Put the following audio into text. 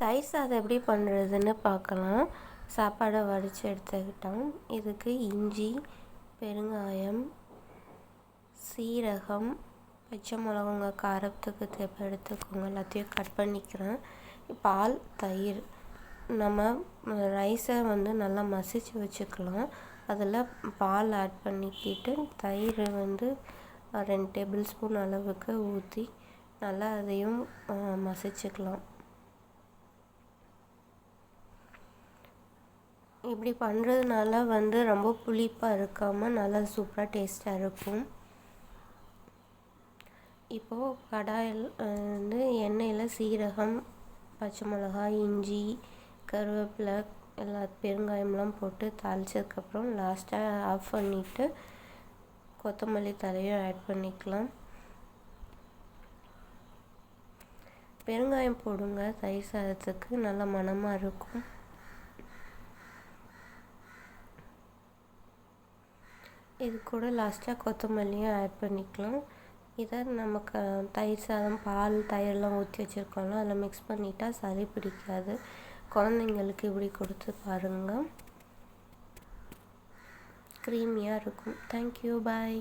தயிர் சாதம் எப்படி பண்ணுறதுன்னு பார்க்கலாம். சாப்பாடை வடித்து எடுத்துக்கிட்டோம். இதுக்கு இஞ்சி, பெருங்காயம், சீரகம், பச்சை மிளகா உங்கள் காரத்துக்கு தேவை எடுத்துக்கோங்க. எல்லாத்தையும் கட் பண்ணிக்கிறேன். பால், தயிர். நம்ம ரைஸை நல்லா மசிச்சு வச்சுக்கலாம். அதில் பால் ஆட் பண்ணிக்கிட்டு தயிர் 2 டேபிள் ஸ்பூன் அளவுக்கு ஊற்றி நல்லா அதையும் மசிச்சுக்கலாம். இப்படி பண்ணுறதுனால ரொம்ப புளிப்பாக இருக்காமல் நல்லா சூப்பராக டேஸ்ட்டாக இருக்கும். இப்போது கடாயில் எண்ணெயில் சீரகம், பச்சை மிளகாய், இஞ்சி, கருவேப்பிலை, பெருங்காயம்லாம் போட்டு தாளித்ததுக்கப்புறம் லாஸ்ட்டாக ஆஃப் பண்ணிவிட்டு கொத்தமல்லி தழையும் ஆட் பண்ணிக்கலாம். பெருங்காயம் போடுங்க, தயிர் சாதத்துக்கு நல்ல மணமாக இருக்கும். இது கூட லாஸ்ட்டாக கொத்தமல்லியும் ஆட் பண்ணிக்கலாம். இதை நமக்கு தயிர் சாதம், பால், தயிரெலாம் ஊற்றி வச்சுருக்கோம்ல, அதில் மிக்ஸ் பண்ணிட்டா சளி பிடிக்காது. குழந்தைங்களுக்கு இப்படி கொடுத்து பாருங்கள், க்ரீமியாக இருக்கும். தேங்க்யூ, பாய்.